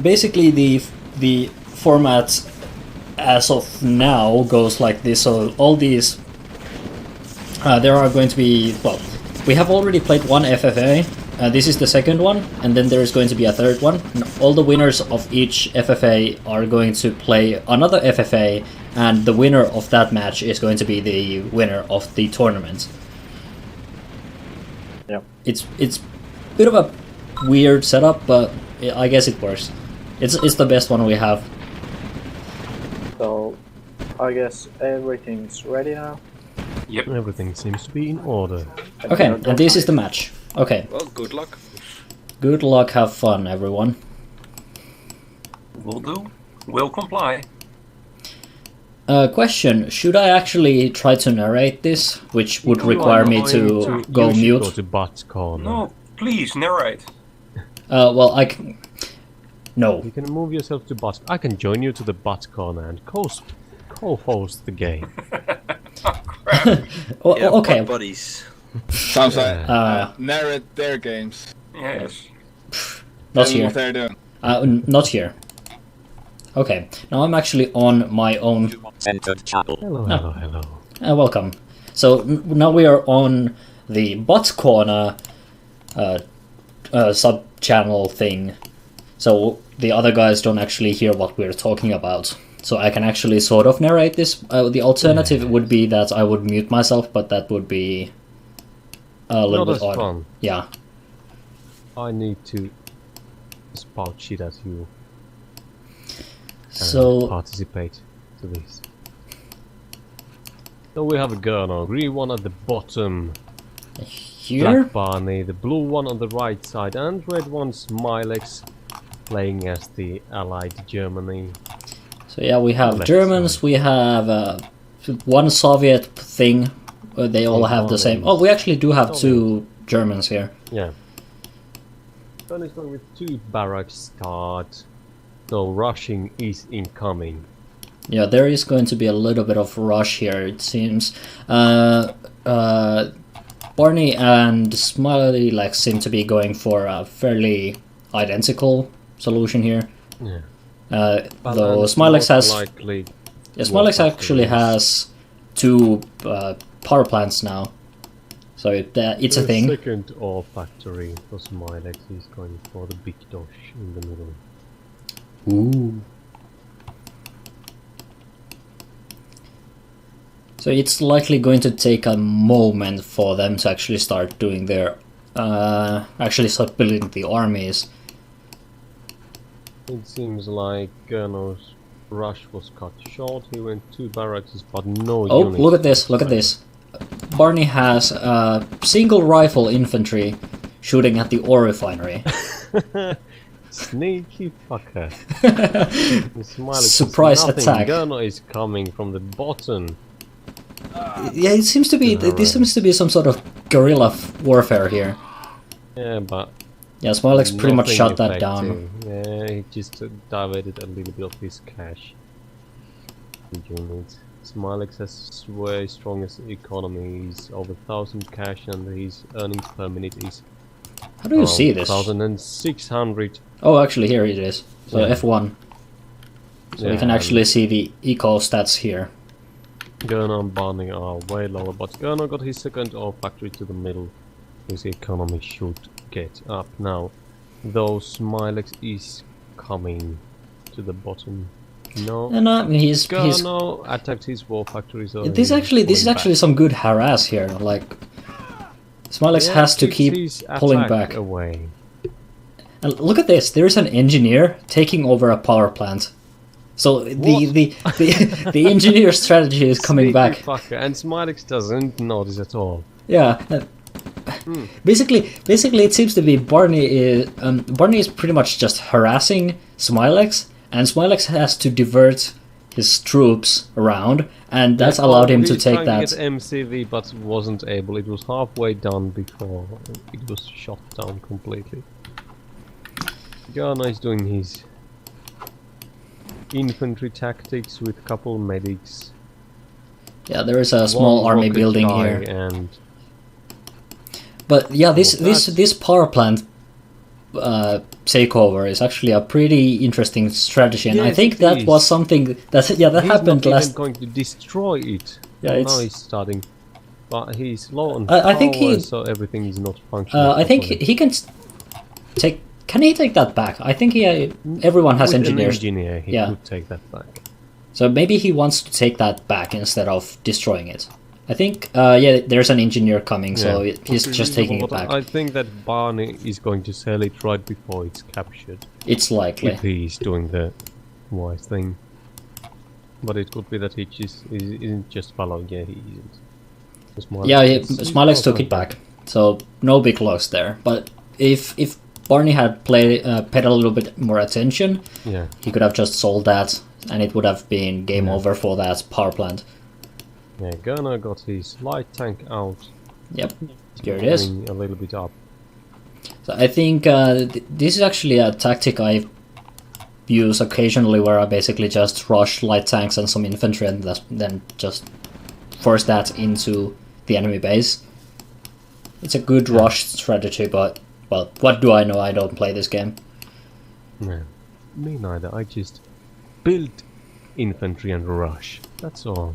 Basically the format as of now goes like this. So all these there are going to be, well, we have already played one FFA. This is the second one, and then there is going to be a third one. And all the winners of each FFA are going to play another FFA, and the winner of that match is going to be the winner of the tournament. Yeah. It's a bit of a weird setup, but I guess it works. It's the best one we have. So, I guess everything's ready now. Yep. Everything seems to be in order. Okay, and this is the match. Okay. Well, good luck. Good luck, have fun, everyone. Will do. Will comply. Question, should I actually try to narrate this, which would require me to go you should mute? Go to bot corner. No, please narrate. Well, I can... No. You can move yourself to bot. I can join you to the bot corner and co-host the game. Oh, crap. Well, Yeah, okay. buddies. Sounds like narrate their games. Yes. Not Tell them here. what they're doing. Not here. Okay, now I'm actually on my own. Entered chapel. Hello, hello, hello. Welcome. So now we are on the bot corner sub-channel thing. So the other guys don't actually hear what we're talking about. So I can actually sort of narrate this. The alternative would be that I would mute myself, but that would be a little Not bit as odd. fun. Yeah. I need to spout shit at you and So participate to this. So we have a girl now. Green one at the bottom. here, Black Barney, the blue one on the right side, and red one Smilex playing as the allied Germany. so yeah, we have Left Germans. side. We have one Soviet thing. They all have the same. Oh, we actually do have two Germans here. Yeah. Turn is going with 2 barracks start. So rushing is incoming. Yeah, there is going to be a little bit of rush here, it seems. Barney and Smiley seem to be going for a fairly identical solution here. Yeah. Though Smilex has... Likely Yeah, Smilex actually has 2 power plants now. So it's a the thing. second ore factory for Smilex is going for the big dosh in the middle. Ooh. So it's likely going to take a moment for them to actually start doing their... actually start building the armies. It seems like Gernow's rush was cut short. He went 2 barracks, but no Oh, units. look at this, look at this. Barney has single rifle infantry shooting at the ore refinery. Sneaky fucker. Smilex Surprise nothing. attack. Gerno is coming from the bottom. Yeah, it seems to be... This seems to be some sort of guerrilla warfare here. Yeah, but Yeah, Smilex pretty much nothing shut that down. effective. Yeah, he just diverted a little bit of his cash. Units. Smilex has very strongest economy. He's over 1,000 cash, and his earnings per minute is How do you see this? 1,600. Oh, actually, here it is. So Yeah. F1. So we Yeah, can actually see the eco stats here. Gerno and Barney are way lower, but Gerno got his second ore factory to the middle. His economy should get up now. Though Smilex is coming to the bottom. No. And he's Gerno attacked his war factory, so this he's is pulling actually back. some good harass here. Like Smilex Yeah, has to keeps keep his pulling attack back. away. And look at this. There's an engineer taking over a power plant. So the engineer strategy is coming Sneaky back. Fucker. And Smilex doesn't notice at all. Yeah. Basically, it seems to be Barney is pretty much just harassing Smilex, and Smilex has to divert his troops around, and that's allowed him to He's take trying that. to get MCV, but wasn't able. It was halfway done before it was shot down completely. Garna is doing his infantry tactics with couple medics. Yeah, there is a small one army rocket building guy here. and But yeah, that's- this power plant. takeover is actually a pretty interesting strategy, and I Yes, think it that is. was something that that He's happened not last. even going to destroy it. Yeah, Now it's- he's starting, but he's low on I think power, he- so everything is not functioning. I think properly. he can take. Can he take that back? I think everyone has With engineers. An engineer, he Yeah. could take that back. So maybe he wants to take that back instead of destroying it. I think, yeah, there's an engineer coming, so Yeah. he's just taking it But back. I think that Barney is going to sell it right before it's captured. It's likely. If he's doing the wise thing. But it could be that he just isn't just following. Yeah, he isn't. Yeah, Smilex took it back, so no big loss there. But if Barney had paid a little bit more attention, Yeah. he could have just sold that, and it would have been game over for that power plant. Yeah, Gunnar got his light tank out. Yep, here it is. Going a little bit up. So I think this is actually a tactic I use occasionally, where I basically just rush light tanks and some infantry, and then just force that into the enemy base. It's a good rush strategy, but well, what do I know? I don't play this game. No, me neither. I just build infantry and rush. That's all.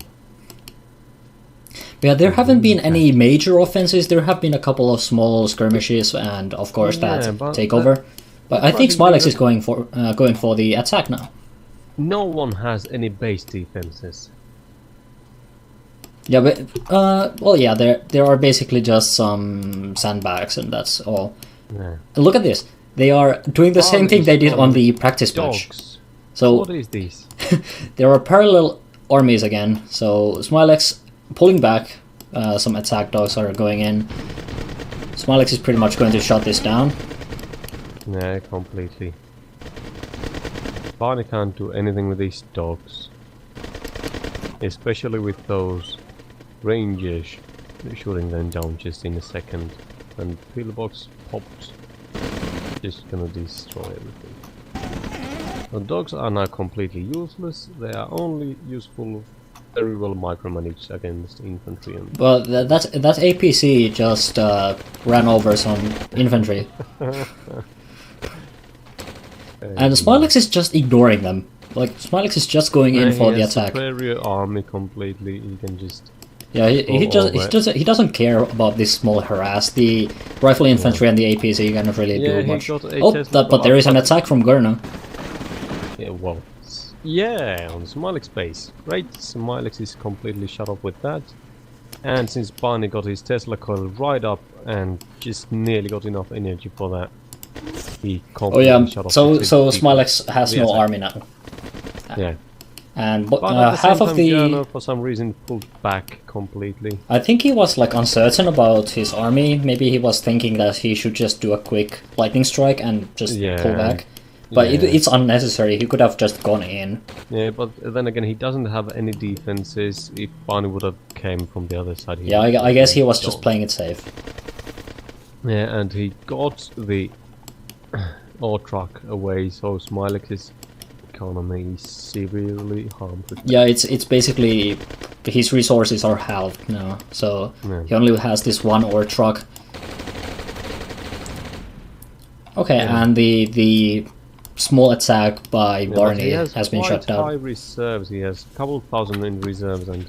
Yeah, there haven't been any major offenses. There have been a couple of small skirmishes, and of course Yeah, that but takeover. But I think Smilex is going for the attack now. No one has any base defenses. Yeah, but well, yeah, there are basically just some sandbags, and that's all. Yeah. And look at this. They are doing the same thing they did on the practice match. Dogs. So What is this? there are parallel armies again. So Smilex pulling back. Some attack dogs are going in. Smilex is pretty much going to shut this down. Yeah, completely. Barney can't do anything with these dogs. Especially with those rangers shooting them down just in a second. And pillbox popped. Just gonna destroy everything. The dogs are now completely useless. They are only useful, very well micromanaged against infantry and Well, that APC just ran over some infantry. And Smilex is just ignoring them. Like, Smilex is just going in for the attack. Superior army completely. He can just Yeah, he doesn't care about this small harass. The rifle infantry and the APC cannot really do he much. got a Oh, Tesla but there is an but- attack from Gurna. Yeah, well, yeah, on Smilex base. Great, Smilex is completely shut up with that. And since Barney got his Tesla coil right up and just nearly got enough energy for that, he Oh completely yeah, shut off. so his Smilex has the no attack. army now. Yeah, And but at the half same of time, the... Gernot for some reason pulled back completely. I think he was like uncertain about his army. Maybe he was thinking that he should just do a quick lightning strike and just pull back. But Yeah. it's unnecessary. He could have just gone in. Yeah, but then again, he doesn't have any defenses. If Barney would have came from the other side, he Yeah, would I guess he have was just gone. playing it safe. Yeah, and he got the ore truck away, so Smilex's economy is severely harmed. With Yeah, it's basically his resources are halved now, so Yeah. he only has this one ore truck. Okay, Yeah. and the small attack by Yeah, but Barney he has been quite shut down. high reserves. He has a couple thousand in reserves, and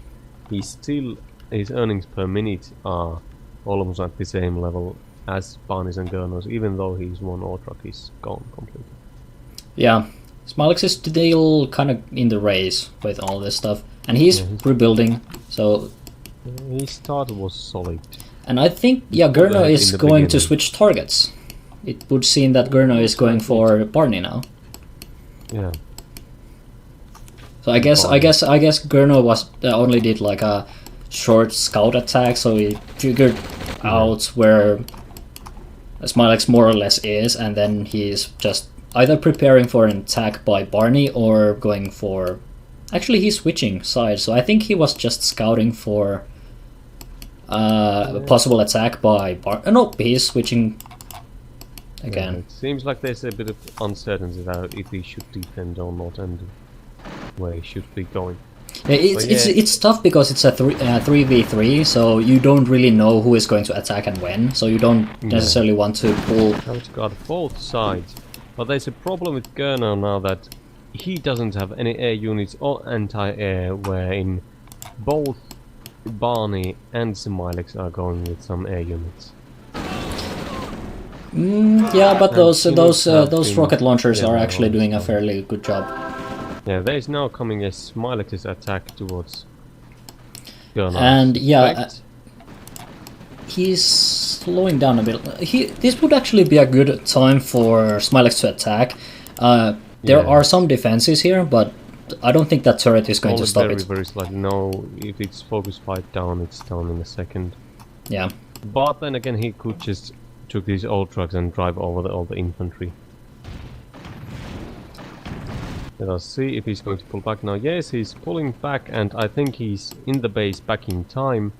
his earnings per minute are almost at the same level as Barney's and Gernot's, even though his one ore truck is gone completely. Yeah, Smilex is still kind of in the race with all this stuff, and he's Yeah, he's- rebuilding. So, His start was solid. and I think That Gurno is in the going to beginning. switch targets. It would seem that Gurno is going for Barney now. Yeah. So I guess Gurno was only did like a short scout attack, so he figured out where Smilex more or less is, and then he's just either preparing for an attack by Barney or going for... Actually, he's switching sides, so I think he was just scouting for a possible attack by No, he's switching again. It seems like there's a bit of uncertainty about if he should defend or not and where he should be going. It's tough because it's a 3v3, so you don't really know who is going to attack and when, so you don't necessarily want to pull... Now it's got both sides, but there's a problem with Gurno now that he doesn't have any air units or anti-air, wherein both Barney and Smilex are going with some air units. Yeah, but those rocket launchers are actually doing a fairly good job. Yeah, there is now coming a Smilex's attack towards Gurno. And yeah, he's slowing down a bit. This would actually be a good time for Smilex to attack. There are some defenses here, but I don't think that turret is going to stop it. Very slightly. No, if it's focus fight down, it's down in a second. Yeah. But then again, he could just took these old trucks and drive over all the infantry. Let us see if he's going to pull back now. Yes, he's pulling back, and I think he's in the base back in time.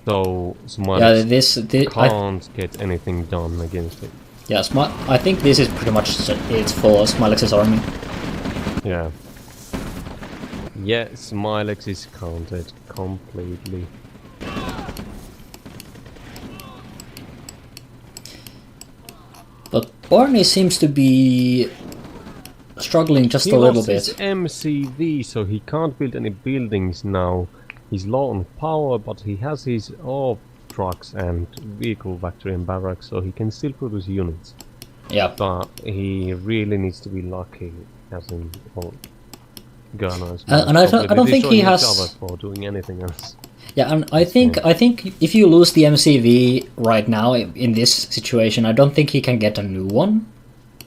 So Smilex can't get anything done against it. Yeah, I think this is pretty much it for Smilex's army. Yeah. Yeah, Smilex is counted completely. But Barney seems to be struggling just a little bit. He lost his MCV, so he can't build any buildings now. He's low on power, but he has his trucks and vehicle factory and barracks, so he can still produce units. Yeah. But he really needs to be lucky, as in Gurno. And I don't think he has for doing anything else. Yeah, and I think if you lose the MCV right now in this situation, I don't think he can get a new one.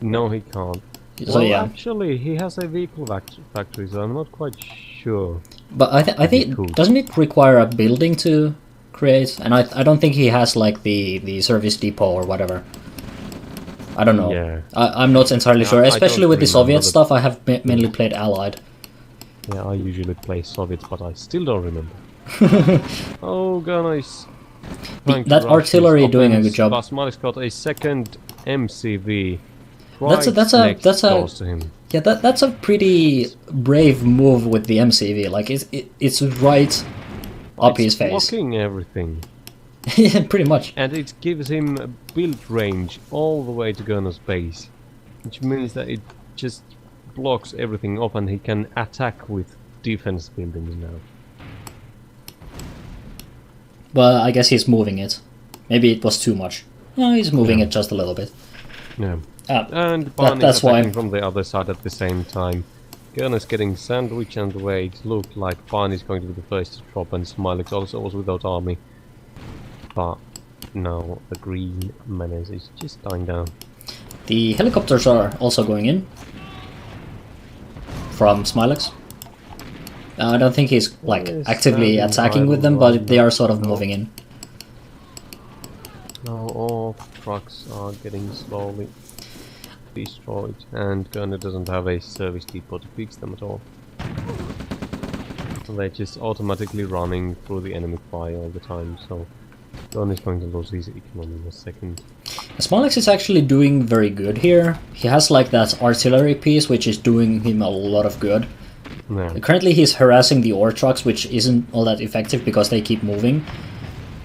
No, he can't. So yeah. Actually, he has a vehicle factory, so I'm not quite sure. But I think doesn't it require a building to create? And I don't think he has like the service depot or whatever. I don't know. Yeah. I'm not entirely sure. Especially with the Soviet stuff, I have mainly played Allied. Yeah, I usually play Soviets, but I still don't remember. Oh, guys. That artillery doing a good job. Basmalik's got a second MCV. That's a pretty brave move with the MCV. Like it's right up his face. Blocking everything. Yeah, pretty much. And it gives him a build range all the way to Gurno's base, which means that it just blocks everything off, and he can attack with defense buildings now. Well, I guess he's moving it. Maybe it was too much. No, he's moving it just a little bit. Yeah. And Barney's attacking from the other side at the same time. Gurno's getting sandwiched, and the way it looked like Barney's going to be the first to drop, and Smilex also was without army. But now the green menace is just dying down. The helicopters are also going in from Smilex. I don't think he's like actively attacking with them, but they are sort of moving in. Now all trucks are getting slowly destroyed, and Gurno doesn't have a service depot to fix them at all. So they're just automatically running through the enemy fire all the time, so Gurno is going to lose his economy in a second. Smilex is actually doing very good here. He has like that artillery piece, which is doing him a lot of good. Yeah. Currently he's harassing the ore trucks, which isn't all that effective because they keep moving.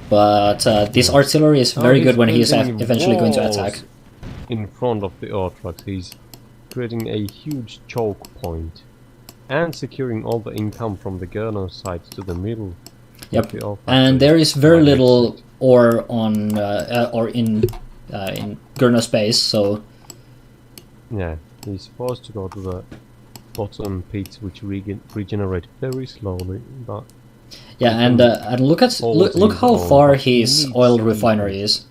But this artillery is very good when he's eventually going to attack. In front of the ore trucks, he's creating a huge choke point and securing all the income from the Gurno side to the middle. Yep, and there is very little ore on or in Gurno's base, so yeah, he's forced to go to the bottom pits, which regenerate very slowly. But yeah, and look how far his oil refinery is.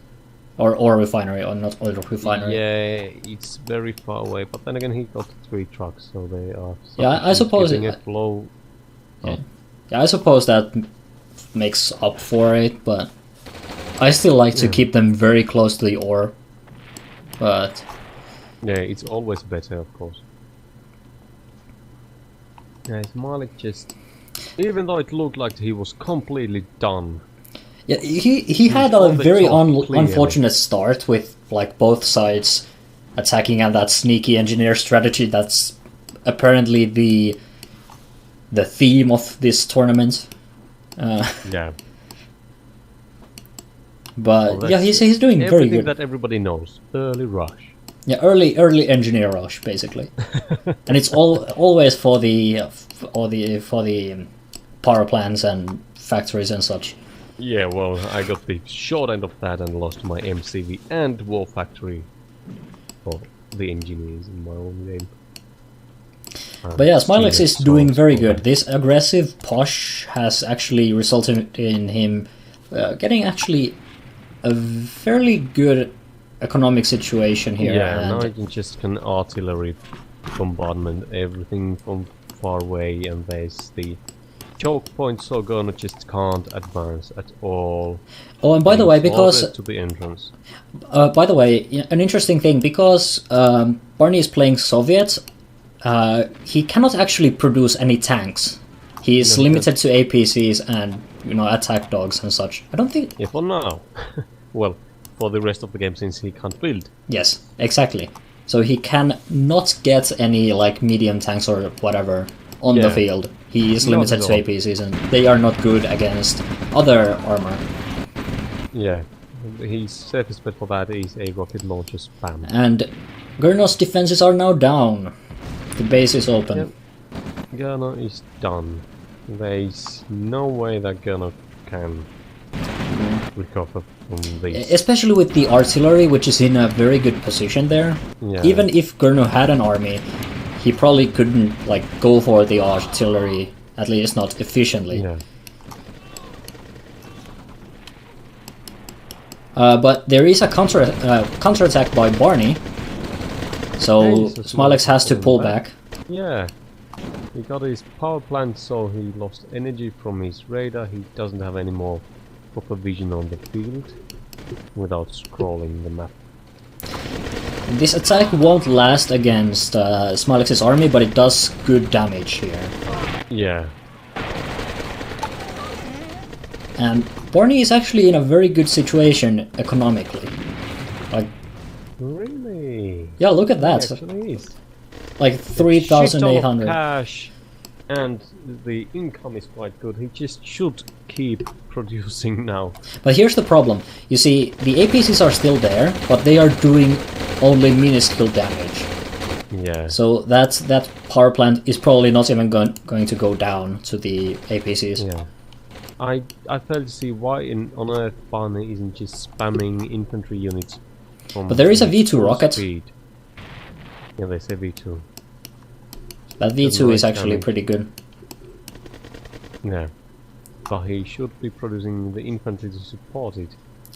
Or ore refinery, or not oil refinery. Yeah, it's very far away, but then again he got 3 trucks, so they are... Yeah, I suppose... Yeah, I suppose that makes up for it, but I still like to keep them very close to the ore. But... yeah, it's always better, of course. Yeah, Malik just... even though it looked like he was completely done... yeah, he had a very unfortunate start with like both sides attacking, and that sneaky engineer strategy that's apparently the the theme of this tournament. Yeah. But Well, yeah, he's doing very everything good. that everybody knows. Early rush. Yeah, early engineer rush basically, and it's always for the power plants and factories and such. Yeah, well, I got the short end of that and lost my MCV and War Factory for the engineers in my own game. But yeah, Smilex is doing very good. that. This aggressive push has actually resulted in him getting actually a fairly good economic situation here. Yeah, and now you can just can artillery bombardment everything from far away, and there's the choke point, so Gurno just can't advance at all. Oh, and by the way, He's because ordered to the entrance. by the way, an interesting thing, because Barney is playing Soviet, he cannot actually produce any tanks. He is No, he limited to APCs and attack dogs and such. I don't think. Yeah, for now. Well, for the rest of the game, since he can't build. Yes, exactly. So he can not get any like medium tanks or whatever on the Yeah. field. He is Not limited at to all. APCs, and they are not good against other armor. Yeah, his safest bet for that is a rocket launcher spam. And Gurno's defenses are now down. The base is open. Yep. Gurno is done. There's no way that Gurno can recover from this. Especially with the artillery, which is in a very good position there. Yeah. Even if Gurno had an army, he probably couldn't like go for the artillery, at least not efficiently. Yeah. But there is a counterattack by Barney, so Hey, so Smilex has to Smilex pull back. back. Yeah. He got his power plant, so he lost energy from his radar. He doesn't have any more proper vision on the field without scrolling the map. This attack won't last against Smilex's army, but it does good damage here. Yeah. And Barney is actually in a very good situation economically. Like, Really? yeah, look at He that. actually is. Like Shit ton of 3,800. cash, and the income is quite good. He just should keep producing now. But here's the problem. You see, the APCs are still there, but they are doing only minuscule damage. Yeah. So that power plant is probably not even going to go down to the APCs. Yeah. I fail to see why on Earth Barney isn't just spamming infantry units from But there is a V2 full rocket. speed. Yeah, they say V2. That V2 is nice actually damage. pretty good. Yeah. But he should be producing the infantry to support it.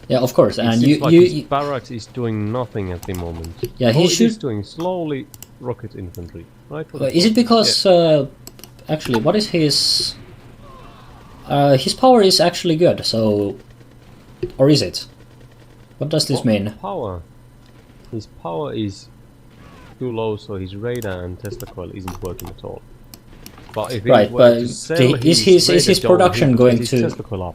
Yeah, of course. It And seems you, like you, his you barracks is doing nothing at the moment. yeah, he All it should. is doing slowly rocket infantry, right? Is it because actually, what is his? His power is actually good. So, or is it? What does this mean? Power. His power is too low, so his radar and Tesla coil isn't working at all. But if he Right, were but to sell is his radar production he would going get his to- Tesla coil up?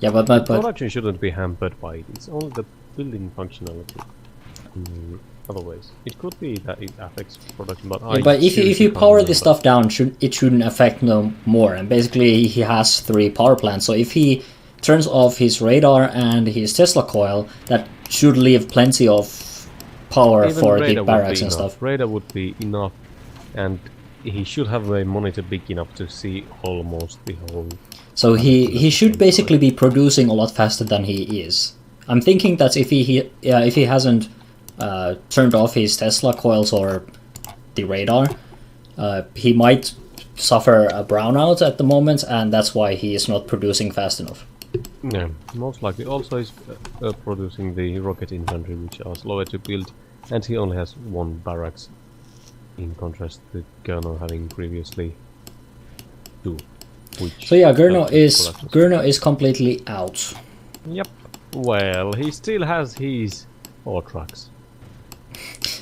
Yeah, but Production shouldn't be hampered by it. It's only the building functionality. Otherwise, it could be that it affects production, but yeah, but if seriously you can't power this remember. stuff down, it shouldn't affect no more. And basically, he has 3 power plants. So if he turns off his radar and his Tesla coil, that should leave plenty of power Even for the radar would barracks be and enough. stuff. Radar would be enough, and he should have a monitor big enough to see almost the whole. So he should basically be producing a lot faster than he is. I'm thinking that if he hasn't turned off his Tesla coils or the radar, he might suffer a brownout at the moment, and that's why he is not producing fast enough. Yeah, most likely. Also, he's producing the rocket infantry, which are slower to build, and he only has 1 barracks, in contrast to Gurno having previously 2. Which So yeah, Gurno helps with production. is completely out. Yep. Well, he still has his 4 trucks.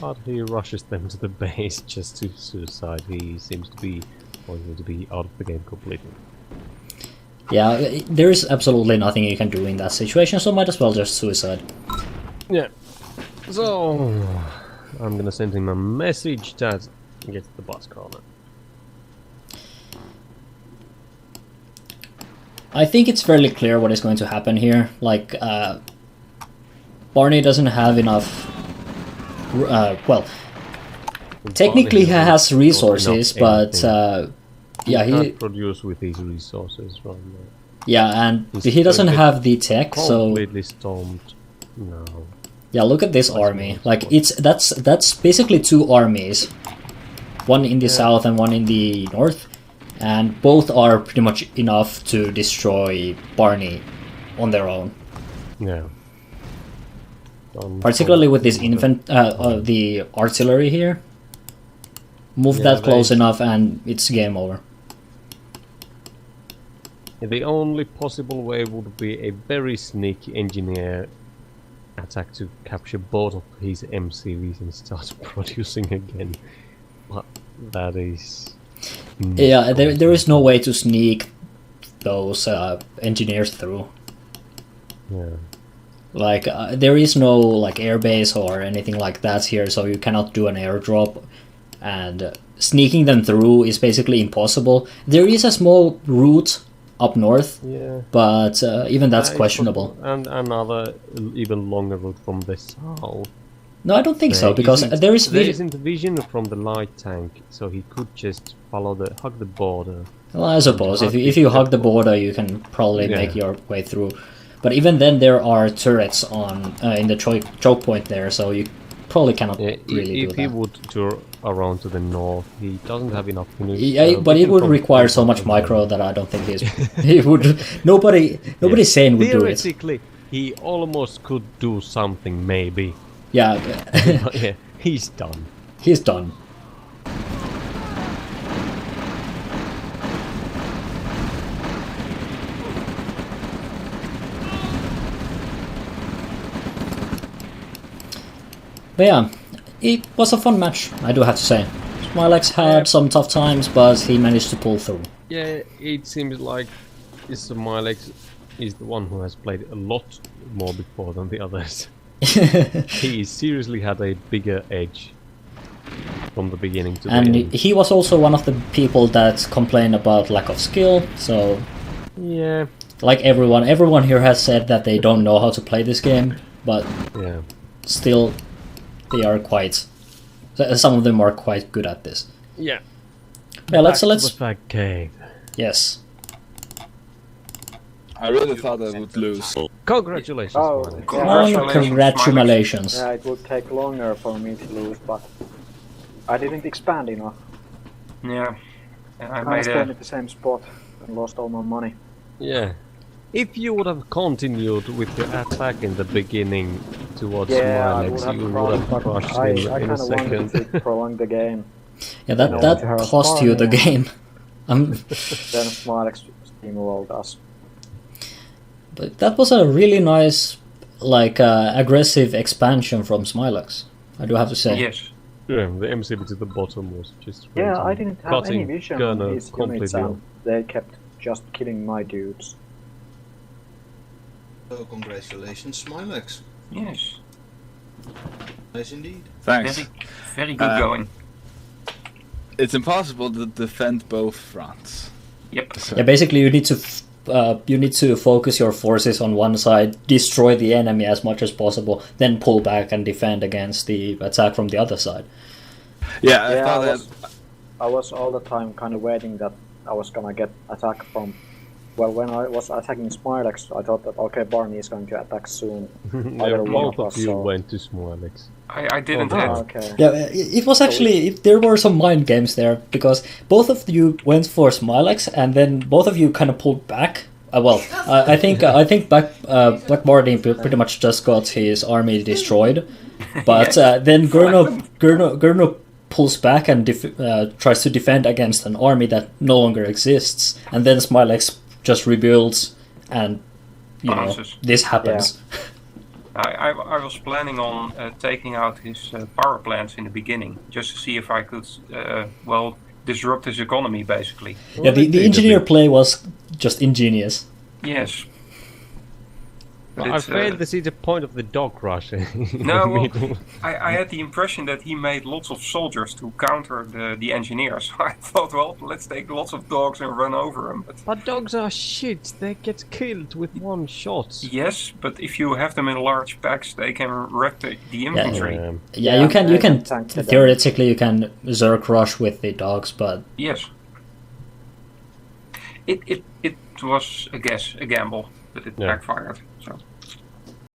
But he rushes them to the base just to suicide. He seems to be going to be out of the game completely. Yeah, there is absolutely nothing you can do in that situation, so might as well just suicide. Yeah. So I'm gonna send him a message that gets the boss corner. I think it's fairly clear what is going to happen here. Like, Barney doesn't have enough. Well, technically he has resources, but yeah, he he can't produce with his resources right now. yeah, and He's he doesn't a bit have the tech, so Completely stormed. No. yeah. Look at this army. Like that's basically 2 armies, one in the south and one in the north, and both are pretty much enough to destroy Barney on their own. Yeah. Particularly with this the artillery here. Move Yeah, that close enough and it's game over. The only possible way would be a very sneaky engineer attack to capture both of his MCVs and start producing again. But that is... Yeah, there is no way to sneak those engineers through. Yeah. Like, there is no like airbase or anything like that here, so you cannot do an airdrop. And sneaking them through is basically impossible. There is a small route up north, Yeah. but even that's questionable. And another even longer route from the south. No, I don't think so, because there isn't vision from the light tank, so he could just hug the border. Well, I suppose if you hug the border, you can probably make your way through. But even then, there are turrets on in the choke point there, so you probably cannot really do that. If he would tour around to the north, he doesn't have enough. But it would require so much micro that I don't think he would. Nobody sane would do it. Theoretically, he almost could do something, maybe. Yeah. But yeah, he's done. He's done. But yeah, it was a fun match, I do have to say. Smilex had some tough times, but he managed to pull through. Yeah, it seems like Smilex is the one who has played a lot more before than the others. He seriously had a bigger edge from the beginning to the end. And he was also one of the people that complained about lack of skill, so... Yeah. Like everyone here has said that they don't know how to play this game, but yeah. Still, they are quite... Some of them are quite good at this. Yeah. Yeah, let's... The fact cave. Yes. I really thought I would lose. Congratulations, Oh, Smilex. Congratulations. Yeah, it would take longer for me to lose, but I didn't expand enough. Yeah. I I made stayed at the same spot and lost all my money. Yeah. If you would have continued with the attack in the beginning towards Yeah, Smilex, you would have crushed I him kind in a of wanted second. to prolong the game. Yeah, that cost you the game. Then Smilex steamrolled us. But that was a really nice, like, aggressive expansion from Smilex, I do have to say. Yes. Yeah, the MCB to the bottom was just Yeah, I didn't have any vision on Gunner these units completely and they kept just killing my dudes. So congratulations, Smilex. Yes. Nice indeed. Thanks. Very good going. It's impossible to defend both fronts. Yep. Yeah, basically you need to focus your forces on one side, destroy the enemy as much as possible, then pull back and defend against the attack from the other side. Yeah, I was all the time kind of waiting that I was gonna get attacked from... Well, when I was attacking Smilex, I thought that, okay, Barney is going to attack soon. Either one Both of of us, you so... went to Smilex. I didn't okay. Yeah, it was actually... there were some mind games there, because both of you went for Smilex, and then both of you kind of pulled back. I think Black Barney pretty much just got his army destroyed, but then Gurno pulls back and tries to defend against an army that no longer exists, and then Smilex just rebuilds, and you know this happens. Yeah. I was planning on taking out his power plants in the beginning, just to see if I could, disrupt his economy, basically. Yeah, the engineer play was just ingenious. Yes. But I it's, failed to see the point of the dog rush. No, well, I had the impression that he made lots of soldiers to counter the engineers. So I thought, well, let's take lots of dogs and run over them. But dogs are shit. They get killed with one shot. Yes, but if you have them in large packs, they can wreck the infantry. Yeah, you can theoretically you can Zerg rush with the dogs, but yes, it was a gamble, but it backfired. So